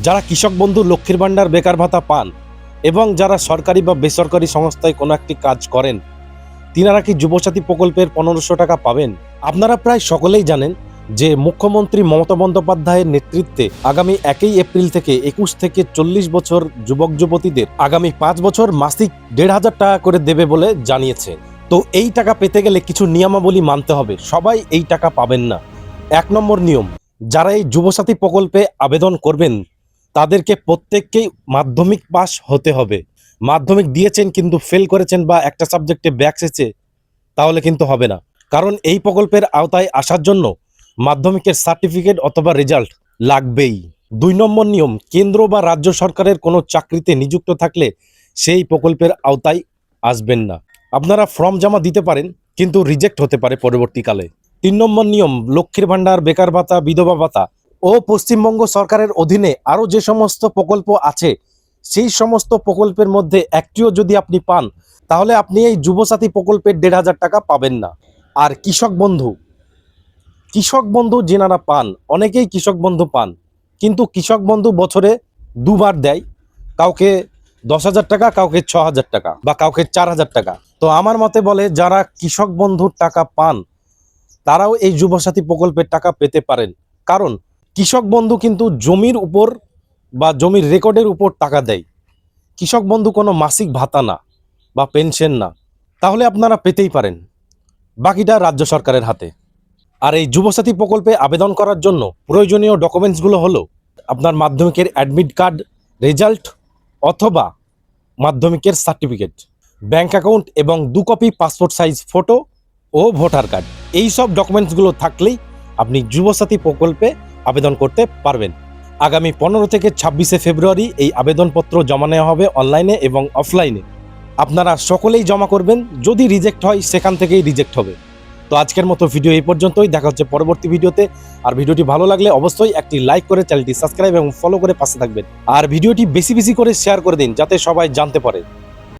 যারা কৃষক বন্ধু লক্ষ্মীর ভাণ্ডার বেকার ভাতা পান এবং যারা সরকারি বা বেসরকারি সংস্থায় কোনো একটি কাজ করেন, তিনারা কি যুবসাথী প্রকল্পের 1500 টাকা পাবেন? আপনারা প্রায় সকলেই জানেন যে মুখ্যমন্ত্রী মমতা বন্দ্যোপাধ্যায়ের নেতৃত্বে আগামী 1 এপ্রিল থেকে 21 থেকে 40 বছর যুবক যুবতীদের আগামী 5 বছর মাসিক 1500 টাকা করে দেবে বলে জানিয়েছে। তো এই টাকা পেতে গেলে কিছু নিয়মাবলী মানতে হবে, সবাই এই টাকা পাবেন না। 1 নম্বর নিয়ম, যারা এই যুবসাথী প্রকল্পে আবেদন করবেন তাদেরকে প্রত্যেককেই মাধ্যমিক পাস হতে হবে। মাধ্যমিক দিয়েছেন কিন্তু ফেল করেছেন বা একটা সাবজেক্টে ব্যাক এসেছে, তাহলে কিন্তু হবে না। কারণ এই প্রকল্পের আওতায় আসার জন্য মাধ্যমিকের সার্টিফিকেট অথবা রেজাল্ট লাগবেই। 2 নম্বর নিয়ম, কেন্দ্র বা রাজ্য সরকারের কোনো চাকরিতে নিযুক্ত থাকলে সেই প্রকল্পের আওতায় আসবেন না। আপনারা ফর্ম জমা দিতে পারেন কিন্তু রিজেক্ট হতে পারে পরবর্তীকালে। 3 নম্বর নিয়ম, লক্ষ্মীর ভাণ্ডার, বেকার ভাতা, বিধবা ভাতা ও পশ্চিমবঙ্গ সরকারের অধীনে আরও যে সমস্ত প্রকল্প আছে সেই সমস্ত প্রকল্পের মধ্যে একটিও যদি আপনি পান তাহলে আপনি এই যুবসাথী প্রকল্পের 1500 টাকা পাবেন না। আর কৃষক বন্ধু যেনারা পান, অনেকেই কৃষক বন্ধু পান, কিন্তু কৃষক বন্ধু বছরে দুবার দেয়, কাউকে 10,000 টাকা, কাউকে 6,000 টাকা বা কাউকে 4,000 টাকা। তো আমার মতে বলে যারা কৃষক বন্ধুর টাকা পান তারাও এই যুবসাথী প্রকল্পের টাকা পেতে পারেন। কারণ কৃষক বন্ধু কিন্তু জমির উপর বা জমির রেকর্ডের উপর টাকা দেয়। কৃষক বন্ধু কোনো মাসিক ভাতা না বা পেনশন না, তাহলে আপনারা পেতেই পারেন। বাকিটা রাজ্য সরকারের হাতে। আর এই যুবসাথী প্রকল্পে আবেদন করার জন্য প্রয়োজনীয় ডকুমেন্টসগুলো হলো আপনার মাধ্যমিকের অ্যাডমিট কার্ড, রেজাল্ট অথবা মাধ্যমিকের সার্টিফিকেট, ব্যাংক অ্যাকাউন্ট এবং 2 কপি পাসপোর্ট সাইজ ফটো ও ভোটার কার্ড। এই সব ডকুমেন্টসগুলো থাকলেই আপনি যুবসাথী প্রকল্পে আবেদন করতে পারবেন। আগামী 15 থেকে 26 ফেব্রুয়ারি এই আবেদনপত্র জমা নেওয়া হবে অনলাইনে এবং অফলাইনে। আপনারা সকলেই জমা করবেন, যদি রিজেক্ট হয় সেখান থেকেই রিজেক্ট হবে। তো আজকের মতো ভিডিও এই পর্যন্তই, দেখা হচ্ছে পরবর্তী ভিডিওতে। আর ভিডিওটি ভালো লাগলে অবশ্যই একটি লাইক করে চ্যানেলটি সাবস্ক্রাইব এবং ফলো করে পাশে থাকবেন। আর ভিডিওটি বেশি বেশি করে শেয়ার করে দিন যাতে সবাই জানতে পারে।